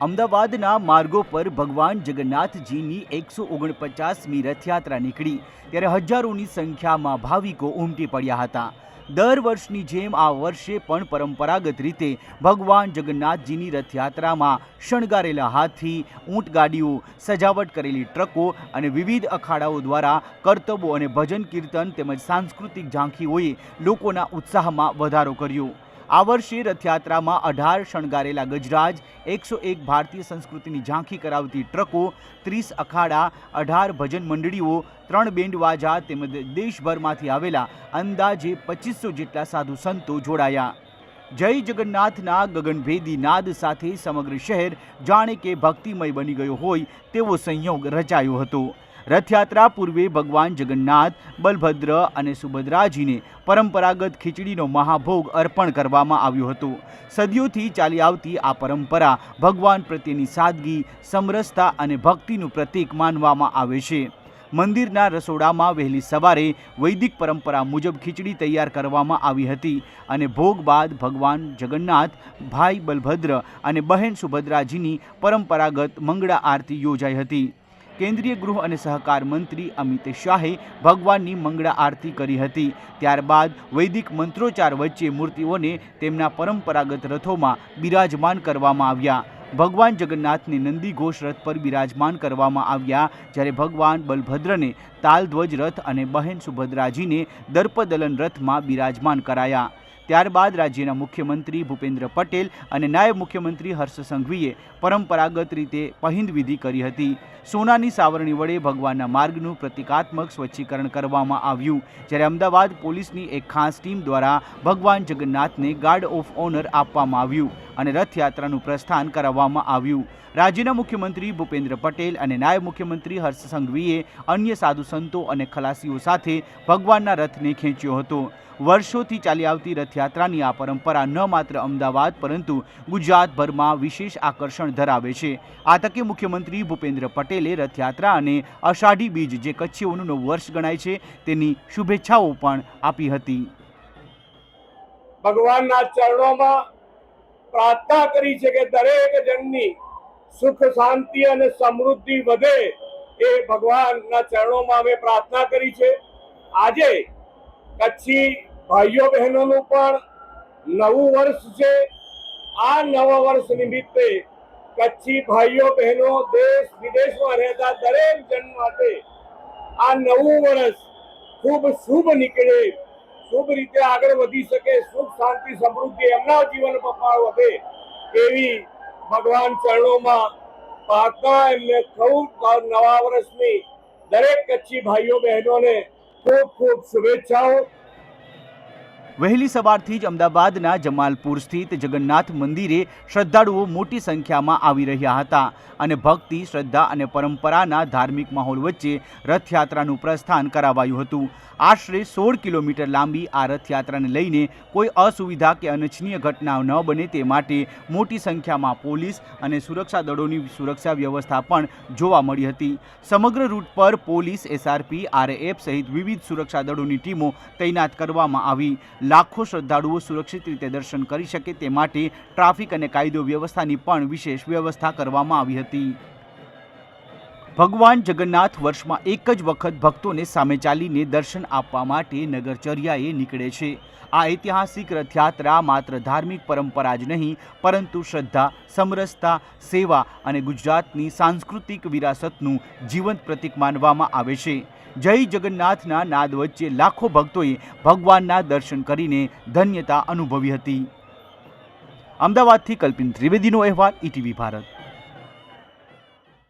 અમદાવાદના માર્ગો પર ભગવાન જગન્નાથજીની 149મી રથયાત્રા નીકળી ત્યારે હજારોની સંખ્યામાં ભાવિકો ઉમટી પડ્યા હતા। દર વર્ષની જેમ આ વર્ષે પણ પરંપરાગત રીતે ભગવાન જગન્નાથજીની રથયાત્રામાં શણગારેલા હાથી, ઊંટગાડીઓ, સજાવટ કરેલી ટ્રકો અને વિવિધ અખાડાઓ દ્વારા કરતબો અને ભજન કીર્તન તેમજ સાંસ્કૃતિક ઝાંખીઓએ લોકોના ઉત્સાહમાં વધારો કર્યો। આ વર્ષે રથયાત્રામાં 18 શણગારેલા ગજરાજ, 101 ભારતીય સંસ્કૃતિની ઝાંખી કરાવતી ટ્રકો, 30 અખાડા, 18 ભજન મંડળીઓ, 3 બેન્ડ વાજા તેમજ દેશભરમાંથી આવેલા અંદાજે 2500 જેટલા સાધુ સંતો જોડાયા। જય જગન્નાથના ગગનભેદી નાદ સાથે સમગ્ર શહેર જાણે કે ભક્તિમય બની ગયો હોય તેવો સંયોગ રચાયો હતો। રથયાત્રા પૂર્વે ભગવાન જગન્નાથ, બલભદ્ર અને સુભદ્રાજીને પરંપરાગત ખીચડીનો મહાભોગ અર્પણ કરવામાં આવ્યો હતો। સદીઓથી ચાલી આવતી આ પરંપરા ભગવાન પ્રત્યેની સાદગી, સમરસતા અને ભક્તિનું પ્રતીક માનવામાં આવે છે। મંદિરના રસોડામાં વહેલી સવારે વૈદિક પરંપરા મુજબ ખીચડી તૈયાર કરવામાં આવી હતી અને ભોગ બાદ ભગવાન જગન્નાથ, ભાઈ બલભદ્ર અને બહેન સુભદ્રાજીની પરંપરાગત મંગળા આરતી યોજાઈ હતી। કેન્દ્રીય ગૃહ અને સહકાર મંત્રી અમિત શાહે ભગવાનની મંગળા આરતી કરી હતી। ત્યારબાદ વૈદિક મંત્રોચ્ચાર વચ્ચે મૂર્તિઓને તેમના પરંપરાગત રથોમાં બિરાજમાન કરવામાં આવ્યા। ભગવાન જગન્નાથને નંદી ઘોષ રથ પર બિરાજમાન કરવામાં આવ્યા, જ્યારે ભગવાન બલભદ્રને તાલધ્વજ રથ અને બહેન સુભદ્રાજીને દર્પદલન રથમાં બિરાજમાન કરાયા। ત્યારબાદ રાજ્યના મુખ્યમંત્રી ભૂપેન્દ્ર પટેલ અને નાયબ મુખ્યમંત્રી હર્ષ સંઘવીએ પરંપરાગત રીતે પહિંદ વિધિ કરી હતી। સોનાની સાવરણી વડે ભગવાનના માર્ગનું પ્રતિકાત્મક સ્વચ્છીકરણ કરવામાં આવ્યું, જ્યારે અમદાવાદ પોલીસની એક ખાસ ટીમ દ્વારા ભગવાન જગન્નાથને ગાર્ડ ઓફ ઓનર આપવામાં આવ્યું અને રથયાત્રાનું પ્રસ્થાન કરાવવામાં આવ્યું। રાજ્યના મુખ્યમંત્રી ભૂપેન્દ્ર પટેલ અને નાયબ મુખ્યમંત્રી હર્ષ સંઘવીએ અન્ય સાધુ સંતો અને ખલાસીઓ સાથે ભગવાનના રથને ખેંચ્યો હતો। વર્ષોથી ચાલી આવતી રથયાત્રાની આ પરંપરા ન માત્ર અમદાવાદ પરંતુ ગુજરાતભરમાં વિશેષ આકર્ષણ ધરાવે છે। આ તકે મુખ્યમંત્રી ભૂપેન્દ્ર પટેલે રથયાત્રા અને અષાઢી બીજ, જે કચ્છીઓનું નવું વર્ષ ગણાય છે, તેની શુભેચ્છાઓ પણ આપી હતી। ભગવાનના ચરણોમાં પ્રાર્થના કરી છે કે દરેક જણની સુખ, શાંતિ અને સમૃદ્ધિ વધે, એ ભગવાનના ચરણોમાં અમે પ્રાર્થના કરી છે। આજે કચ્છી ભાઈઓ બહેનોનું પણ નવું વર્ષ છે। આ નવા વર્ષ નિમિત્તે કચ્છી ભાઈઓ બહેનો દેશ વિદેશમાં રહેતા દરેક જણ માટે આ નવું વર્ષ ખૂબ શુભ નીકળે, શુભ રીતે આગળ વધી શકે, સુખ, શાંતિ, સમૃદ્ધિ એમના જીવનમાં વધે એવી ભગવાન ચરણોમાં પ્રાર્થના। એમને ખૂબ નવા વર્ષની દરેક કચ્છી ભાઈઓ બહેનોને ખૂબ ખૂબ શુભેચ્છાઓ। વહેલી સવારથી જ અમદાવાદના જમાલપુર સ્થિત જગન્નાથ મંદિરે શ્રદ્ધાળુઓ મોટી સંખ્યામાં આવી રહ્યા હતા અને ભક્તિ, શ્રદ્ધા અને પરંપરાના ધાર્મિક માહોલ વચ્ચે રથયાત્રાનું પ્રસ્થાન કરાવાયું હતું। આશરે 16 કિલોમીટર લાંબી આ રથયાત્રાને લઈને કોઈ અસુવિધા કે અનિચ્છનીય ઘટના ન બને તે માટે મોટી સંખ્યામાં પોલીસ અને સુરક્ષા દળોની સુરક્ષા વ્યવસ્થા પણ જોવા મળી હતી। સમગ્ર રૂટ પર પોલીસ, SRP, RAF સહિત વિવિધ સુરક્ષા દળોની ટીમો તૈનાત કરવામાં આવી। લાખો શ્રદ્ધાળુઓ સુરક્ષિત રીતે દર્શન કરી શકે તે માટે ટ્રાફિક અને કાયદો વ્યવસ્થાની પણ વિશેષ વ્યવસ્થા કરવામાં આવી હતી। ભગવાન જગન્નાથ વર્ષમાં એક જ વખત ભક્તોને સામે ચાલીને દર્શન આપવા માટે નગરચર્યાએ નીકળે છે। આ ઐતિહાસિક રથયાત્રા માત્ર ધાર્મિક પરંપરા જ નહીં પરંતુ શ્રદ્ધા, સમરસતા, સેવા અને ગુજરાતની સાંસ્કૃતિક વિરાસતનું જીવંત પ્રતીક માનવામાં આવે છે। જય જગન્નાથના નાદ વચ્ચે લાખો ભક્તોએ ભગવાનના દર્શન કરીને ધન્યતા અનુભવી હતી। અમદાવાદથી કલ્પિન ત્રિવેદીનો અહેવાલ, ETV ભારત।